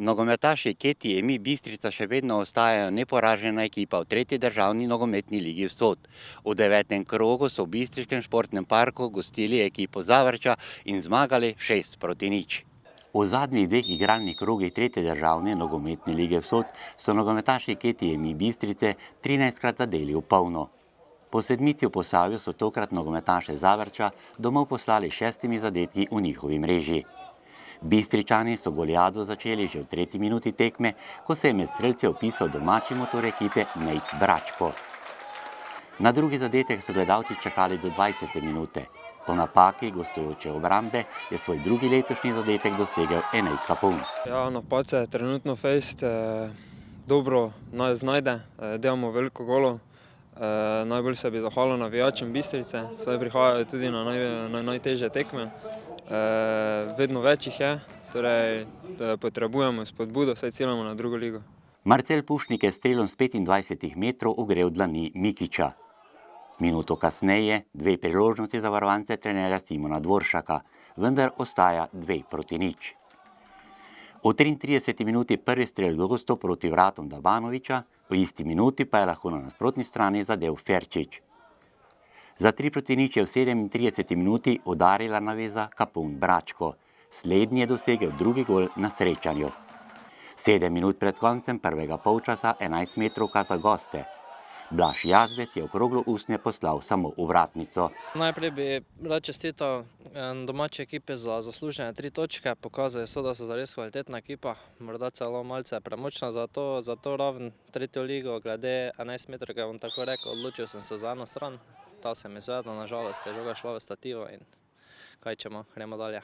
Nogometaši Keti Emi Bistrica še vedno ostajajo neporažena ekipa v tretji državni nogometni ligi Vzhod. V 9. krogu so v bistriškem športnem parku gostili ekipo Zavrča in zmagali 6-0. V zadnjih dveh igralnih krogih tretje državne nogometne lige Vzhod so nogometaši Keti Emi Bistrice 13-krat zadeli v polno. Po sedmici v Posavju so tokrat nogometaše Zavrča domov poslali 6 zadetki v njihovi mreži. Bistričani so goliado začeli že v 3. minuti tekme, ko se je med strelce vpisal domači motor ekipe Nejc Bračko. Na drugi zadetek so gledalci čakali do 20. minute. Po napaki gostujoče obrambe je svoj drugi letošnji zadetek dosegel Enej Kapun. Ja, napad se trenutno fejst dobro znajde, delamo veliko golov. Najbolj se bi zahvalil navijačem Bistrice, saj prihajajo tudi na najtežje tekme. Vedno več jih je, torej potrebujemo spodbudo, saj ciljamo na drugo ligo. Marcel Pušnik je strelom z 25 metrov ogrel dlani Mikića. Minuto kasneje 2 priložnosti za varovance trenerja Simona Dvoršaka, vendar ostaja 2-0. V 33. minuti prvi strel gostov proti vratom Dabanovića, v isti minuti pa je lahko na nasprotni strani zadel Ferčič. Za 3-0 je v 37. minuti udarila naveza Kapun Bračko. Slednji je dosegel drugi gol na srečanju. 7 minut pred koncem prvega polčasa 11 metrovka za goste. Blaž Jazbec je okroglo usnje poslal samo v vratnico. Najprej bi rad čestital domači ekipi za zaslužene 3 točke. Pokazali so, da so zares kvalitetna ekipa, morda celo malce premočna za to raven tretjo ligo. Glede 11 metrovke bom tako rekel, odločil sem se za eno stran. Ta se mi zvedla, nažalost je žoga šla v stativo in kaj ćemo, gremo dalje.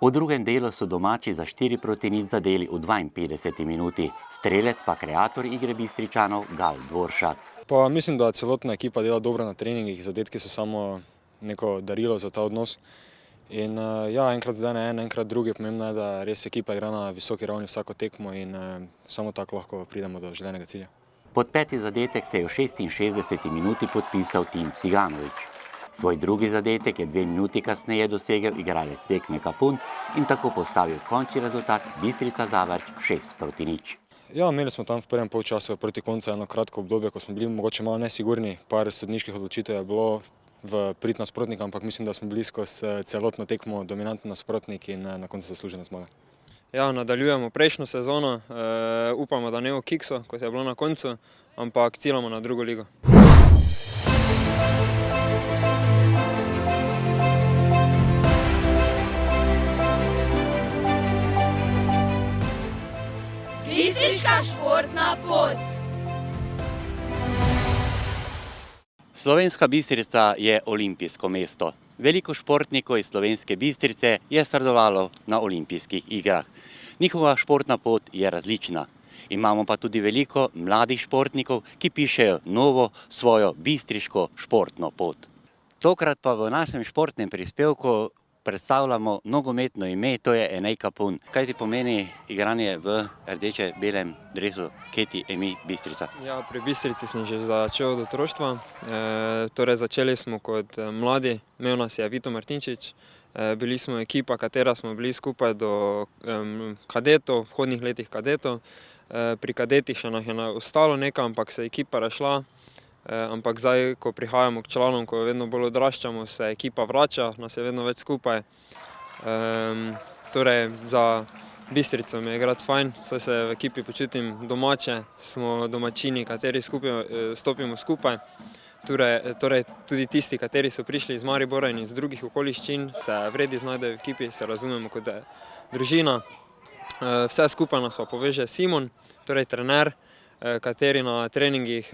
V drugem delu so domači za 4-0 zadeli v 52. minuti, strelec pa kreator igre Bistričanov Gal Dvoršak. Pa mislim, da celotna ekipa dela dobro na treningih, zadetki so samo neko darilo za ta odnos. In ja, enkrat zdaj na en, enkrat drugi, pomembno je, da res ekipa igra na visoki ravni vsako tekmo in samo tako lahko pridemo do željenega cilja. Pod 5. zadetek se je v 66. minuti podpisal Tim Ciganović. Svoj drugi zadetek je 2 minuti kasneje dosegel igralec Sekme Kapun in tako postavil končni rezultat Bistrica Zavrč 6-0. Ja, imeli smo tam v prvem polčasu proti koncu eno kratko obdobje, ko smo bili mogoče malo nesigurni, par sodniških odločitev je bilo v prid nasprotnika, ampak mislim, da smo bili skozi celotno tekmo dominantni nasprotnik in na koncu zaslužena zmaga. Ja, nadaljujemo prejšnjo sezono, upamo, da ne v kiksu, kot je bilo na koncu, ampak ciljamo na drugo ligo. Bistriška športna pot. Slovenska Bistrica je olimpijsko mesto. Veliko športnikov iz Slovenske Bistrice je sodelovalo na olimpijskih igrah. Njihova športna pot je različna. Imamo pa tudi veliko mladih športnikov, ki pišejo novo svojo bistriško športno pot. Tokrat pa v našem športnem prispevku predstavljamo nogometno ime, to je Enej Kapun. Kaj ti pomeni igranje v rdeče-belem dresu Keti Emi Bistrica? Ja, pri Bistrici sem že začel od otroštva. Torej začeli smo kot mladi, imel nas je Vito Martinčič. Bili smo ekipa, katera smo bili skupaj do kadetov, vhodnih letih kadetov. Pri kadetih še nam je ostalo nekaj, ampak se je ekipa razšla. Ampak zdaj, ko prihajamo k članom, ko vedno bolj odraščamo, se ekipa vrača, nas je vedno več skupaj. Torej, za Bistrico mi je igrati fajn, saj se v ekipi počutim domače, smo domačini, kateri stopimo skupaj. Torej, tudi tisti, kateri so prišli iz Maribora in iz drugih okoliščin, se vredi znajdejo v ekipi, se razumemo kot družina. Vse skupaj nas pa poveže Simon, torej trener, kateri na treningih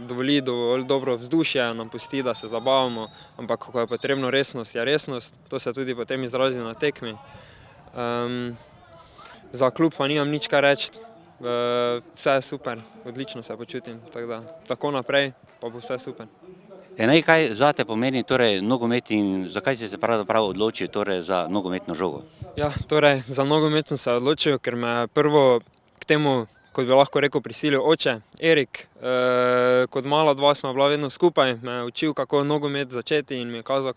dovoli dovolj dobro vzdušje, nam pusti, da se zabavamo, ampak ko je potrebno resnost, je resnost. To se tudi potem izrazi na tekmi. Za klub pa nimam nič kaj reči. Vse je super, odlično se počutim, tako naprej pa bo vse super. Enej, kaj zate pomeni nogomet in zakaj si se pravzaprav odločil za nogometno žogo? Ja, torej za nogomet sem se odločil, ker me prvo k temu, kot bi lahko rekel, prisilil oče, Erik. Kot mala dva smo bila vedno skupaj, me je učil, kako nogomet začeti in mi je kazal,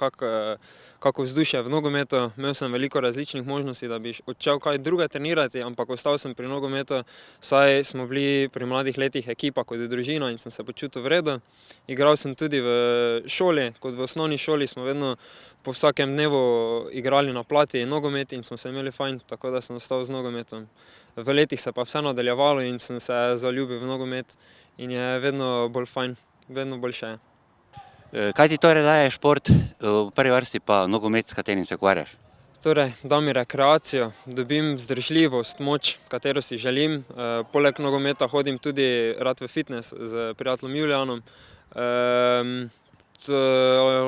kako vzdušje v nogometu. Imel sem veliko različnih možnosti, da bi odšel kaj druga trenirati, ampak ostal sem pri nogometu, saj smo bili pri mladih letih ekipa kot družina in sem se počutil v redu. Igral sem tudi v šoli, kot v osnovni šoli smo vedno po vsakem dnevu igrali na plati nogomet in smo se imeli fajn, tako da sem ostal z nogometom. V letih se pa vse nadaljevalo in sem se zaljubil v nogomet in je vedno bolj fajn, vedno boljše je. Kaj ti torej daje šport, v prvi vrsti pa nogomet, s katerim se ukvarjaš? Torej, da mi rekreacijo, dobim vzdržljivost, moč, katero si želim. Poleg nogometa hodim tudi rad v fitness z prijateljem Julijanom.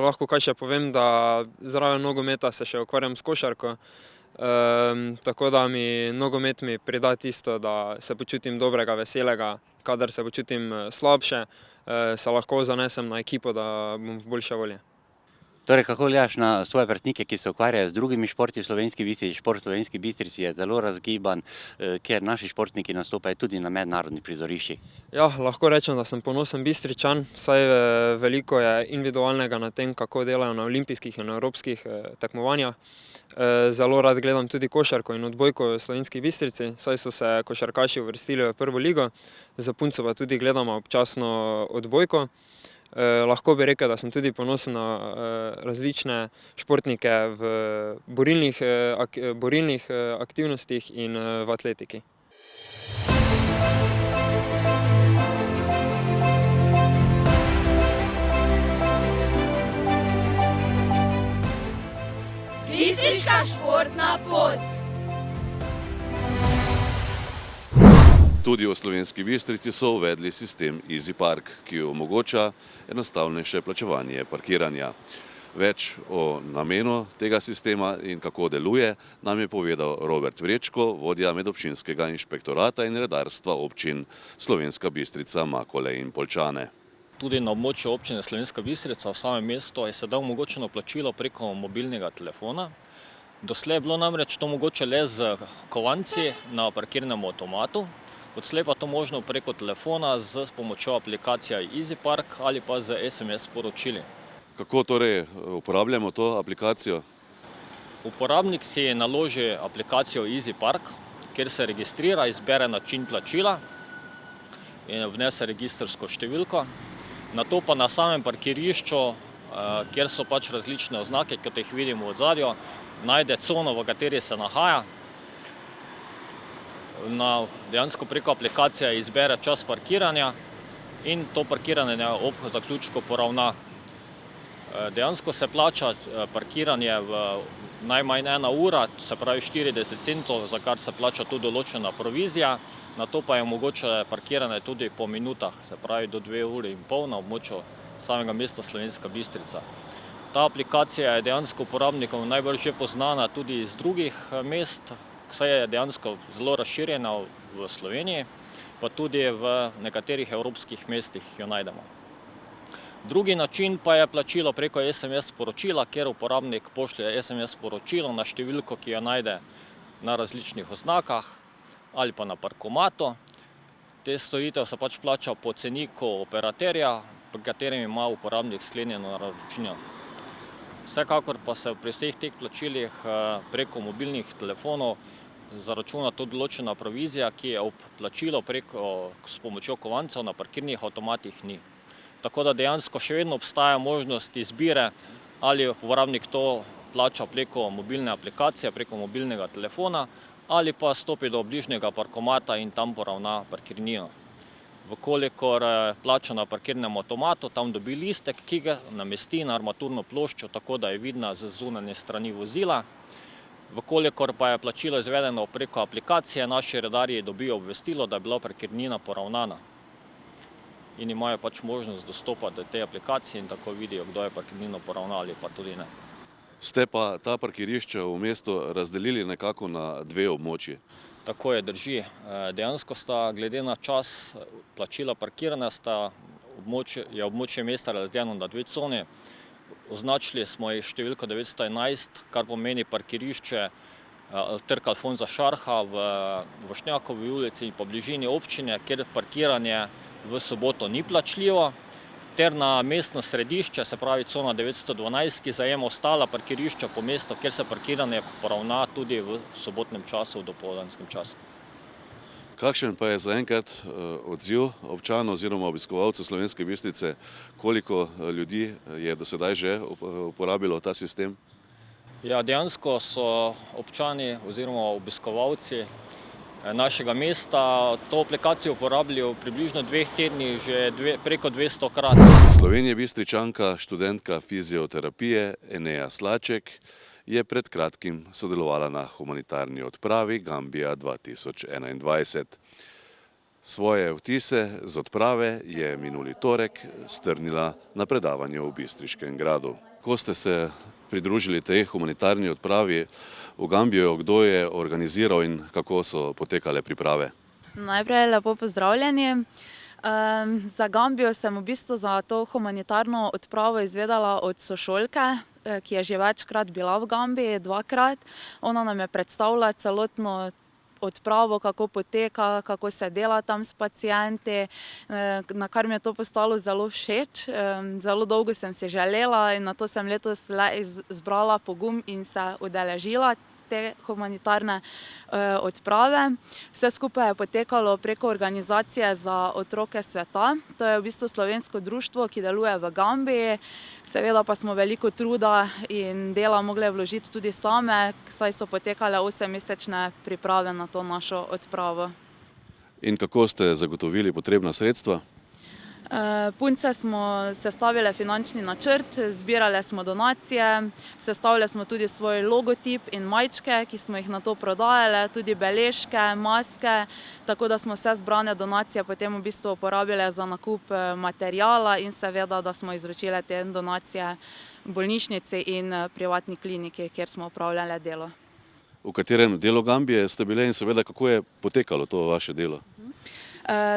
Lahko kaj še povem, da zraven nogometa se še ukvarjam s košarko. Tako da mi nogomet mi prida tisto, da se počutim dobrega, veselega, kadar se počutim slabše, se lahko zanesem na ekipo, da bom v boljše volje. Torej, kako gledaš na svoje vrstnike, ki se ukvarjajo z drugimi športi v Slovenski Bistrici? Šport v Slovenski Bistrici je zelo razgiban, ker naši športniki nastopajo tudi na mednarodnih prizoriščih. Ja, lahko rečem, da sem ponosen Bistričan, saj veliko je individualnega na tem, kako delajo na olimpijskih in evropskih tekmovanjih. Zelo rad gledam tudi košarko in odbojko v Slovenski Bistrici, saj so se košarkaši uvrstili v prvo ligo, za punco pa tudi gledamo občasno odbojko. Lahko bi rekel, da sem tudi ponosen na različne športnike v borilnih aktivnostih in v atletiki. Bistriška športna pot. Tudi v Slovenski Bistrici so uvedli sistem Easy Park, ki omogoča enostavnejše plačevanje parkiranja. Več o namenu tega sistema in kako deluje nam je povedal Robert Vrečko, vodja medobčinskega inšpektorata in redarstva občin Slovenska Bistrica, Makole in Poljčane. Tudi na območju občine Slovenska Bistrica v samem mestu je sedaj omogočeno plačilo preko mobilnega telefona. Doslej je bilo namreč to mogoče le z kovanci na parkirnem avtomatu. Odslej pa to možno preko telefona s pomočjo aplikacije Easy Park ali pa z SMS sporočili. Kako torej uporabljamo to aplikacijo? Uporabnik si naloži aplikacijo Easy Park, kjer se registrira, izbere način plačila in vnese registrsko številko. Nato pa na samem parkirišču, kjer so pač različne oznake, kot jih vidimo od zadjo, najde cono, v kateri se nahaja. Dejansko preko aplikacije izbere čas parkiranja in to parkiranje ob zaključku poravna. Dejansko se plača parkiranje v najmanj 1 ura, se pravi 40 centov, za kar se plača tudi določena provizija. Nato pa je mogoče parkiranje tudi po minutah, se pravi do 2,5 ure na območju samega mesta Slovenska Bistrica. Ta aplikacija je dejansko uporabnikom najbolj že poznana tudi iz drugih mest, saj je dejansko zelo razširjena v Sloveniji, pa tudi v nekaterih evropskih mestih jo najdemo. Drugi način pa je plačilo preko SMS sporočila, kjer uporabnik pošlje SMS sporočilo na številko, ki jo najde na različnih oznakah ali pa na parkomatu. Te storitev se pač plača po ceniku operaterja, pri katerem ima uporabnik sklenjeno naročnino. Vsekakor pa se pri vseh teh plačilih preko mobilnih telefonov zaračuna tudi določena provizija, ki je ob plačilu s pomočjo kovancev na parkirnih avtomatih ni. Tako da dejansko še vedno obstaja možnost izbire, ali uporabnik to plača preko mobilne aplikacije, preko mobilnega telefona, ali pa stopi do bližnjega parkomata in tam poravna parkirnino. Vkolikor plača na parkirnem avtomatu, tam dobi listek, ki ga namesti na armaturno ploščo, tako da je vidna z zunanje strani vozila. Vkolikor pa je plačilo izvedeno preko aplikacije, naši redarji dobijo obvestilo, da je bila parkirnina poravnana. In imajo pač možnost dostopa do te aplikacije in tako vidijo, kdo je parkirnino poravnal ali pa tudi ne. Ste pa ta parkirišča v mestu razdelili nekako na 2 območji. Tako je, drži. Dejansko sta glede na čas plačila parkiranja je območje mesta razdeljeno na 2 coni. Označili smo jih številko 911, kar pomeni parkirišče Trg Alfonza Šarha v Vošnjakovi ulici in po bližini občine, kjer parkiranje v soboto ni plačljivo, ter na mestno središče, se pravi cona 912, ki zajema ostala parkirišča po mestu, kjer se parkiranje poravna tudi v sobotnem času, v dopoldanskem času. Kakšen pa je zaenkrat odziv občanov oziroma obiskovalcev Slovenske Bistrice, koliko ljudi je do sedaj že uporabilo ta sistem? Ja, dejansko so občani oziroma obiskovalci našega mesta to aplikacijo uporabljali v približno 2 tednih že preko 200-krat. Slovenija Bistričanka, študentka fizioterapije Enea Slaček je pred kratkim sodelovala na humanitarni odpravi Gambija 2021. Svoje vtise z odprave je minuli torek strnila na predavanje v Bistriškem gradu. Ko ste se pridružili tej humanitarni odpravi v Gambiju, kdo je organiziral in kako so potekale priprave? Najprej lepo pozdravljeni. Za Gambijo sem v bistvu za to humanitarno odpravo izvedela od sošolke, ki je že večkrat bila v Gambiji, 2-krat. Ona nam je predstavila celotno odpravo, kako poteka, kako se dela tam s pacienti, na kar mi je to postalo zelo všeč. Zelo dolgo sem si želela in nato sem letos zbrala pogum in se udeležila te humanitarne odprave. Vse skupaj je potekalo preko organizacije za otroke sveta. To je v bistvu slovensko društvo, ki deluje v Gambiji. Seveda pa smo veliko truda in dela mogle vložiti tudi same, saj so potekale 8-mesečne priprave na to našo odpravo. In kako ste zagotovili potrebna sredstva? Punce smo sestavile finančni načrt, zbirale smo donacije, sestavile smo tudi svoj logotip in majčke, ki smo jih nato prodajale, tudi beležke, maske, tako da smo vse zbrane donacije potem v bistvu uporabile za nakup materijala in seveda, da smo izročile te donacije bolnišnici in privatni kliniki, kjer smo opravljale delo. V katerem delu Gambije ste bile in seveda kako je potekalo to vaše delo?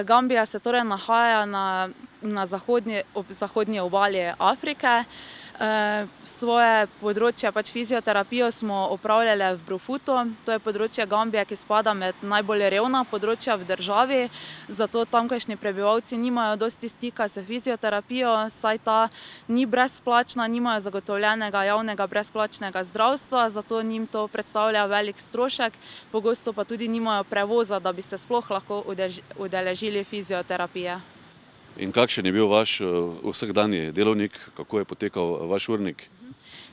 Gambija se torej nahaja na zahodnji obali Afrike. Svoje področje, fizioterapijo smo opravljali v Brofutu. To je področje Gambije, ki spada med najbolj revna področja v državi, zato tamkajšnji prebivalci nimajo dosti stika s fizioterapijo, saj ta ni brezplačna, nimajo zagotovljenega javnega brezplačnega zdravstva, zato njim to predstavlja velik strošek, pogosto pa tudi nimajo prevoza, da bi se sploh lahko udeležili fizioterapije. In kakšen je bil vaš vsakdanji delovnik, kako je potekal vaš urnik?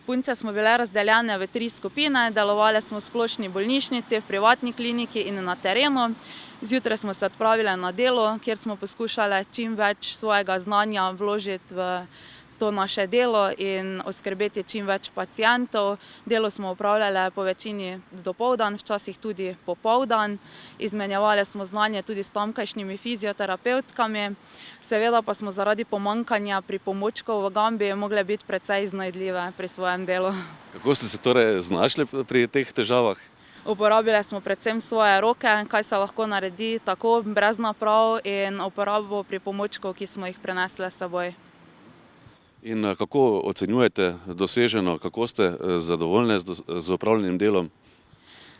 Punce smo bile razdeljene v 3 skupine, delovale smo v splošni bolnišnici, v privatni kliniki in na terenu. Zjutraj smo se odpravile na delo, kjer smo poskušale čim več svojega znanja vložiti v to naše delo in oskrbeti čim več pacientov. Delo smo opravljale po večini dopoldan, včasih tudi popoldan. Izmenjevali smo znanje tudi s tamkajšnjimi fizioterapevtkami. Seveda pa smo zaradi pomanjkanja pripomočkov v Gambiji mogle biti precej iznajdljive pri svojem delu. Kako ste se torej znašli pri teh težavah? Uporabile smo predvsem svoje roke, kaj se lahko naredi tako brez naprav in uporabo pripomočkov, ki smo jih prinesle s seboj. In kako ocenjujete doseženo, kako ste zadovoljne z opravljenim delom?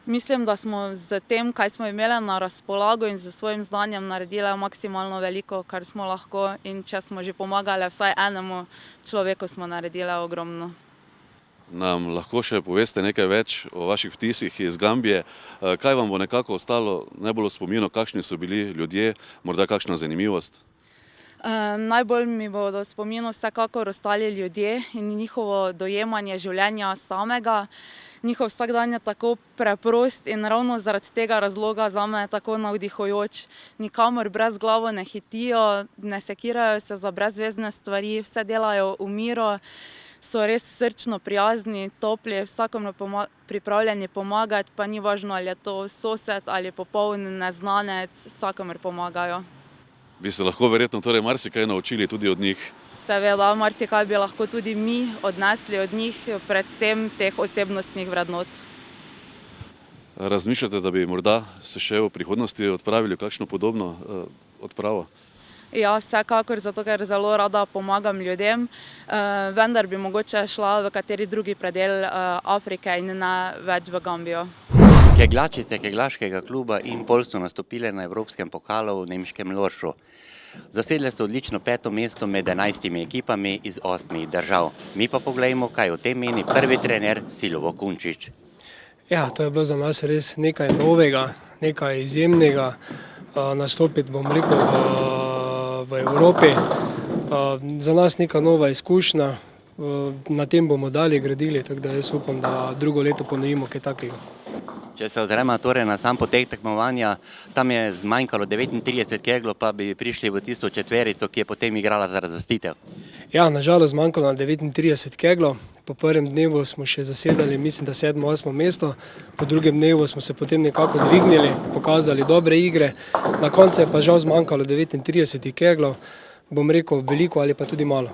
Mislim, da smo z tem, kaj smo imeli na razpolago in z svojim znanjem naredile maksimalno veliko, kar smo lahko, in če smo že pomagali vsaj enemu človeku, smo naredile ogromno. Nam lahko še poveste nekaj več o vaših vtisih iz Gambije? Kaj vam bo nekako ostalo najbolj v spominu, kakšni so bili ljudje, morda kakšna zanimivost? Najbolj mi bodo v spominu vsekakor ostali ljudje in njihovo dojemanje življenja samega. Njihov vsakdan je tako preprost in ravno zaradi tega razloga zame je tako navdihujoč. Nikamor brez glavo ne hitijo, ne sekirajo se za brezvezne stvari, vse delajo v miru, so res srčno prijazni, topli, vsakomur pripravljeni pomagati, pa ni važno, ali je to sosed ali popoln neznanec, vsakomur pomagajo. Bi se lahko verjetno torej marsikaj naučili tudi od njih? Seveda, marsikaj bi lahko tudi mi odnesli od njih, predvsem teh osebnostnih vrednot. Razmišljate, da bi morda se še v prihodnosti odpravili v kakšno podobno odpravo? Ja, vsekakor, zato ker zelo rada pomagam ljudem, vendar bi mogoče šla v kateri drugi predel Afrike in ne več v Gambijo. Keglačice keglaškega kluba Impol so nastopile na evropskem pokalu v nemškem Loršu. Zasedle so odlično 5. mesto med 11 ekipami iz 8 držav. Mi pa poglejmo, kaj o tem meni prvi trener Silovo Kunčič. Ja, to je bilo za nas res nekaj novega, nekaj izjemnega. Nastopiti, bom rekel, v Evropi. Za nas neka nova izkušnja, na tem bomo dalje gradili, tako da jaz upam, da drugo leto ponovimo kaj takega. Če se ozremo torej na sam potek tekmovanja, tam je zmanjkalo 39 keglov, pa bi prišli v tisto četverico, ki je potem igrala za razvrstitev. Ja, nažalost zmanjkalo na 39 keglov. Po prvem dnevu smo še zasedali, mislim, da 7. 8. mesto, po drugem dnevu smo se potem nekako dvignili, pokazali dobre igre, na koncu je pa žal zmanjkalo 39 keglov, bom rekel veliko ali pa tudi malo.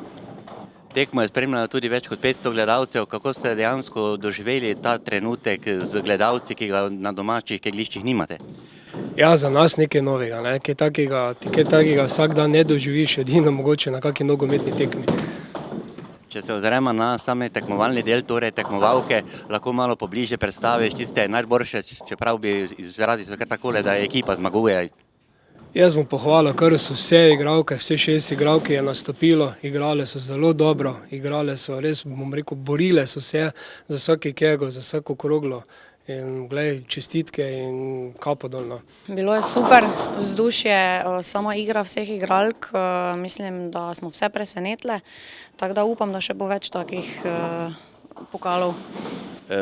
Tekmo je spremljalo tudi več kot 500 gledalcev. Kako ste dejansko doživeli ta trenutek z gledalci, ki ga na domačih kegljiščih nimate? Ja, za nas nekaj novega, ne? Kaj takega vsak dan ne doživiš, edino mogoče na kakšni nogometni tekmi. Če se ozremo na same tekmovalni del, torej tekmovalke, lahko malo pobliže predstaviš tiste najboljše, čeprav bi izrazil se kar takole, da je ekipa zmaguje. Jaz bom pohvalil, kar so vse igralke, vse 6 igralke je nastopilo, igrale so zelo dobro, igrale so res, bom rekel, borile so se za vsaki kego, za vsako kroglo. In glej, čestitke in kapo dol. Bilo je super vzdušje, sama igra vseh igralk, mislim, da smo vse presenetile, tako da upam, da še bo več takih pokalov.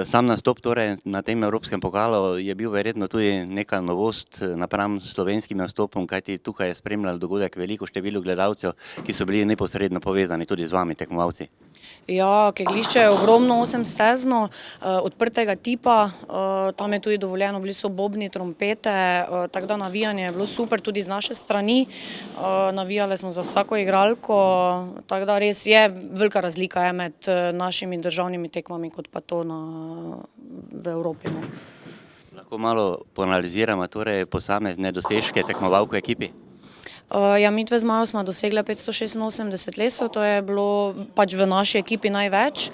Sam nastop torej na tem evropskem pokalu je bil verjetno tudi neka novost napram slovenskim nastopom, kajti tukaj je spremljalo dogodek veliko število gledalcev, ki so bili neposredno povezani tudi z vami, tekmovalci. Ja, kegljišče je ogromno 8-stezno, odprtega tipa, tam je tudi dovoljeno, bili so bobni, trompete, tako da navijanje je bilo super tudi z naše strani, navijali smo za vsako igralko, tako da res je velika razlika je med našimi državnimi tekmami kot pa to v Evropi. Lahko malo poanaliziramo torej posamezne dosežke tekmovalk v ekipi? Ja, midve z Majo smo dosegli 586 lesov, to je bilo pač v naši ekipi največ.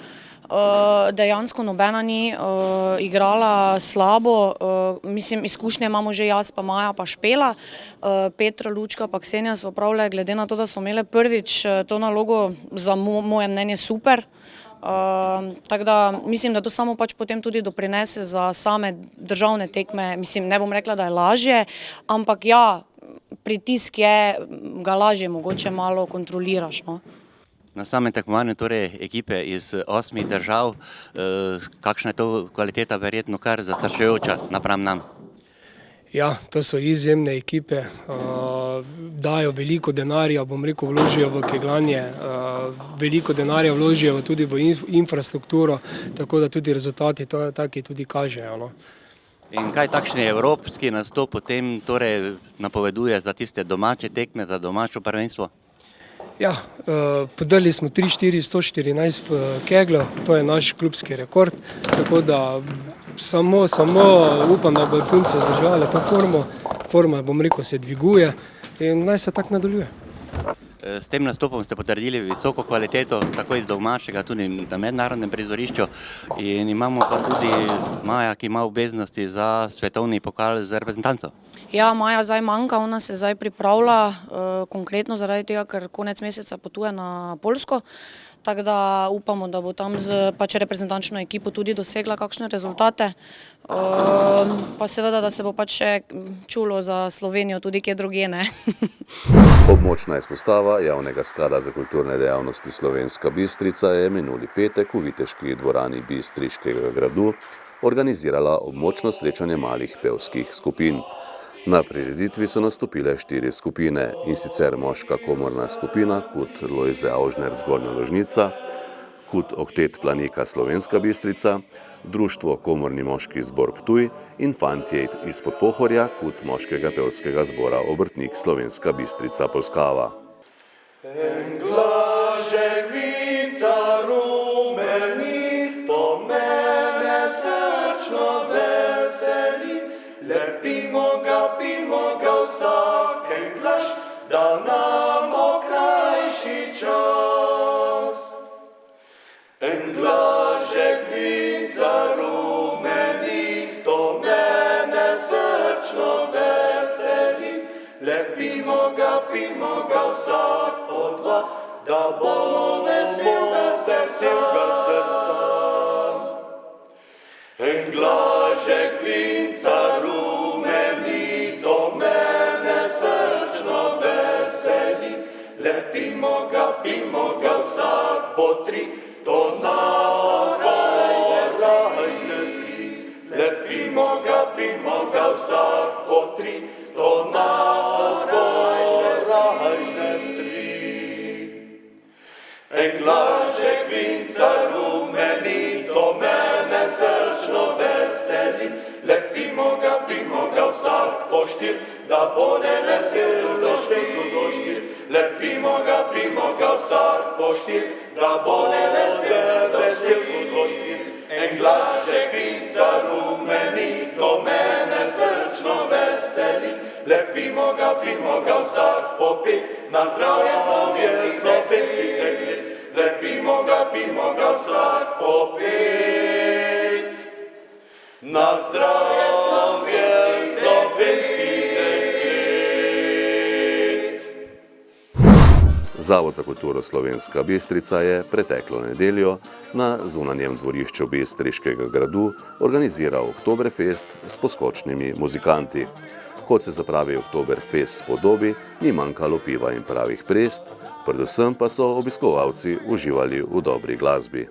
Dejansko nobena ni igrala slabo, mislim, izkušnje imamo že jaz, pa Maja, pa Špela. Petra, Lučka pa Ksenija so opravile, glede na to, da so imele prvič to nalogo, za moje mnenje super. Tako da mislim, da to samo pač potem tudi doprinese za same državne tekme, mislim, ne bom rekla, da je lažje, ampak ja, pritisk je, ga lažje mogoče malo kontroliraš. Na samem tekmovanju torej ekipe iz 8 držav, kakšna je to kvaliteta verjetno kar zastrašujoča napram nam? Ja, to so izjemne ekipe, dajo veliko denarja, bom rekel, vložijo v kegljanje, veliko denarja vložijo tudi v infrastrukturo, tako da tudi rezultati taki tudi kažejo. In kaj takšni evropski nastop potem torej napoveduje za tiste domače tekme, za domačo prvenstvo? Ja, podrli smo 114 keglov, to je naš klubski rekord, tako da samo upam, da bodo punce zdržale to formo, forma, bom rekel, se dviguje in naj se tako nadaljuje. S tem nastopom ste potrdili visoko kvaliteto, tako iz domačega, tudi na mednarodnem prizorišču in imamo pa tudi Maja, ki ima obveznosti za svetovni pokal z reprezentanco. Ja, Maja zdaj manjka, ona se zdaj pripravlja, konkretno zaradi tega, ker konec meseca potuje na Poljsko, tako da upamo, da bo tam z reprezentančno ekipo tudi dosegla kakšne rezultate, pa seveda, da se bo pač še čulo za Slovenijo tudi kje drugje, ne. Območna izpostava Javnega sklada za kulturne dejavnosti Slovenska Bistrica je minuli petek v viteški dvorani Bistriškega gradu organizirala območno srečanje malih pevskih skupin. Na prireditvi so nastopile 4 skupine, in sicer moška komorna skupina Kut Lojze Avžner Zgornja Ložnica, Kut Oktet Planika Slovenska Bistrica, Društvo Komorni moški zbor Ptuj in fantje izpod Pohorja, Kut moškega pevskega zbora Obrtnik Slovenska Bistrica Polskava. En glažek vica rumeni, to mene srčno veseli, lepimo ga vsak en glaš, da nam okrajši čas. En glažek vica rumeni, to mene srčno veseli, lepimo ga lepimo ga vsak po dva, da bomo veselega srca. En glažek vinca rumeni, to mene srčno veseli. Lepimo ga vsak po tri, to nas zrajne stri. Lepimo ga vsak po tri, to nas zrajne stri. En glažek vinca rumeni, to mene srčno veseli. Lepimo ga vsak po štir, da bude vesel do štir. Lepimo ga vsak po štir, da bude vesel do štir. En glažek vinca rumeni, to mene srčno veseli. Lepimo ga vsak po pet, na zdravje slovenskih deklet. Lepimo ga vsak po pet, na zdravje slovenskih deklet. Zavod za kulturo Slovenska Bistrica je preteklo nedeljo na zunanjem dvorišču Bistriškega gradu organiziral Oktoberfest s poskočnimi muzikanti. Kot se zapravi Oktoberfest spodobi, ni manjkalo piva in pravih prest, predvsem pa so obiskovalci uživali v dobri glasbi.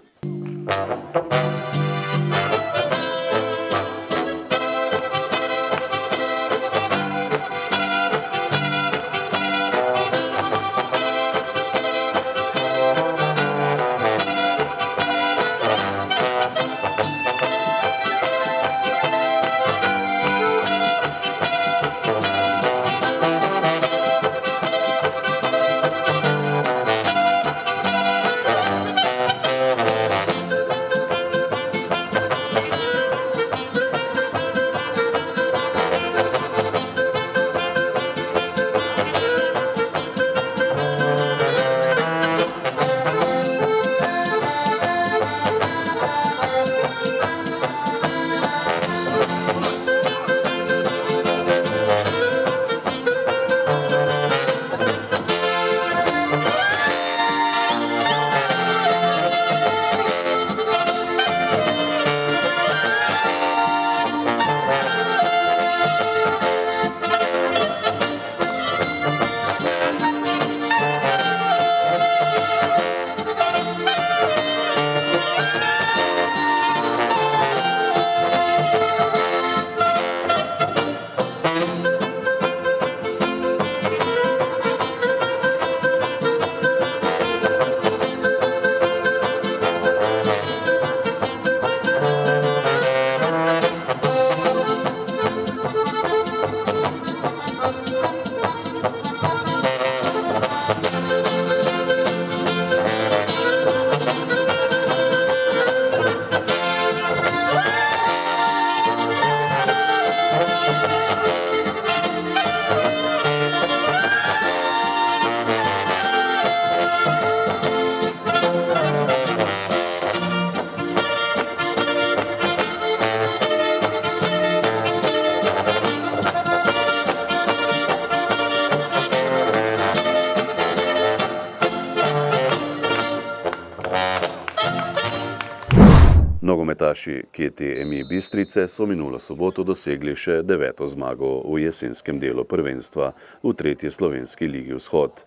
Nogometaši KTM Bistrice so minulo soboto dosegli še 9. zmago v jesenskem delu prvenstva v 3. slovenski ligi Vzhod.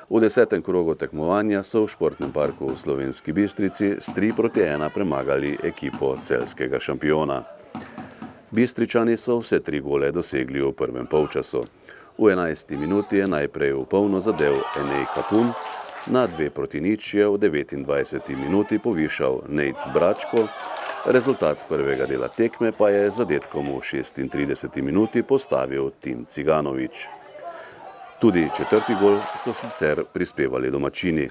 V 10. krogu tekmovanja so v športnem parku v Slovenski Bistrici s 3:1 premagali ekipo celjskega šampiona. Bistričani so vse 3 gole dosegli v prvem polčasu. V 11. minuti je najprej v polno zadev Enej Kapun, na 2:0 je v 29. minuti povišal Nejc Bračko, rezultat prvega dela tekme pa je z zadetkom v 36. minuti postavil Tim Ciganović. Tudi 4. gol so sicer prispevali domačini,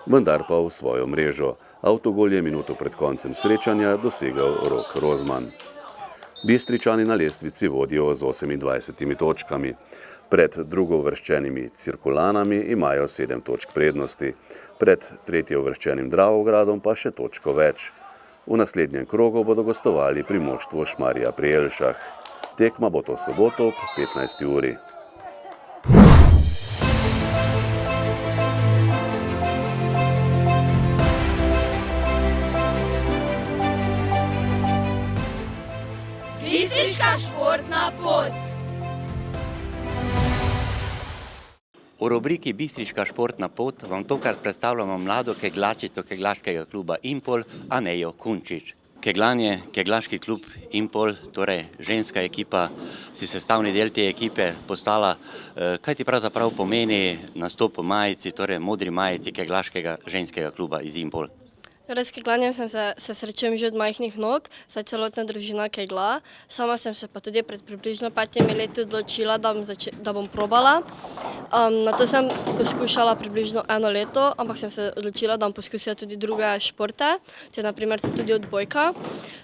vendar pa v svojo mrežo. Avtogol je minuto pred koncem srečanja dosegel Rok Rozman. Bistričani na lestvici vodijo z 28 točkami. Pred drugouvrščenimi Cirkulanami imajo 7 točk prednosti, pred tretjeuvrščenim Dravogradom pa še točko več. V naslednjem krogu bodo gostovali pri moštvu Šmarja pri Jelšah. Tekma bo to soboto ob 15. uri. Bistriška športna pot. V rubriki Bistriška športna pot vam tokrat predstavljamo mlado keglačico keglaškega kluba Impol, Anejo Kunčič. Keglanje, keglaški klub Impol, torej ženska ekipa, si sestavni del te ekipe postala. Kaj ti pravzaprav pomeni nastop v majici, torej modri majici keglaškega ženskega kluba iz Impol? Torej, s keglanjem se srečujem že od majhnih nog, saj celotna družina kegla. Sama sem se pa tudi pred približno 5 leti odločila, da bom probala. Nato sem poskušala približno 1 leto, ampak sem se odločila, da bom poskusila tudi druge športe, to je na primer tudi odbojka.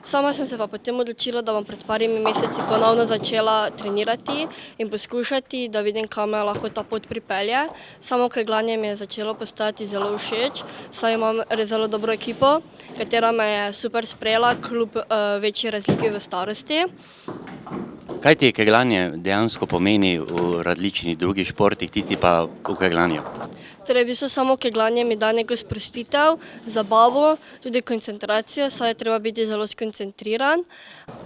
Sama sem se pa potem odločila, da bom pred parimi meseci ponovno začela trenirati in poskušati, da vidim, kam me lahko ta pot pripelje. Samo keglanje mi je začelo postajati zelo všeč, saj imam res zelo dobro ekipo, katera me je super sprejela kljub večji razliki v starosti. Kaj ti keglanje dejansko pomeni v različnih drugih športih, tisti pa v keglanju? Torej, v bistvu samo keglanje mi da neko sprostitev, zabavo, tudi koncentracijo, saj je treba biti zelo skoncentriran.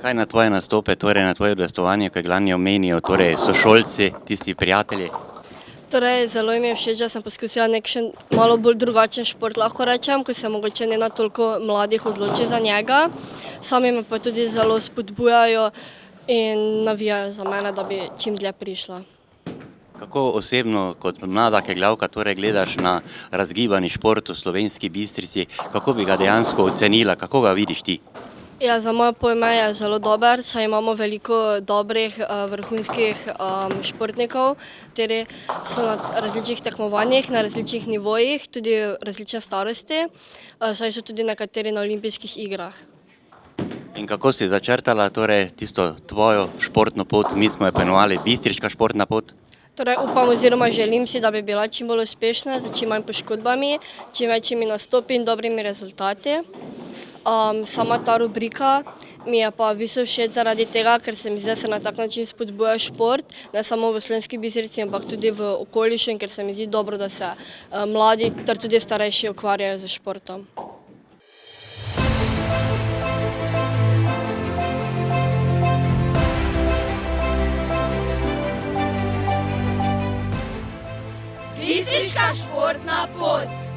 Kaj na tvoje nastope, torej na tvoje udejstvovanje v keglanju menijo, torej sošolci, tisti prijatelji? Torej, zelo mi je všeč, da sem poskusila nek še malo bolj drugačen šport, lahko rečem, ko se mogoče ne na toliko mladih odloči za njega. Sami me pa tudi zelo spodbujajo in navijajo za mene, da bi čim dlje prišla. Kako osebno kot mlada keglavka torej gledaš na razgibani šport v Slovenski Bistrici, kako bi ga dejansko ocenila, kako ga vidiš ti? Ja, za moje pojme je zelo dober, saj imamo veliko dobrih vrhunskih športnikov, kateri so na različnih tekmovanjih, na različnih nivojih, tudi različne starosti, saj so tudi nekateri na olimpijskih igrah. In kako si začrtala torej tisto tvojo športno pot, mi smo jo poimenovali Bistriška športna pot? Torej, upam oziroma želim si, da bi bila čim bolj uspešna, z čim manj poškodbami, čim večjimi nastopi in dobrimi rezultati. Sama ta rubrika mi je pa visoko všeč zaradi tega, ker se mi zdi, da se na tak način spodbuja šport, ne samo v Slovenski Bistrici, ampak tudi v okolišu, in ker se mi zdi dobro, da se mladi ter tudi starejši ukvarjajo z športom. Bistriška športna pot.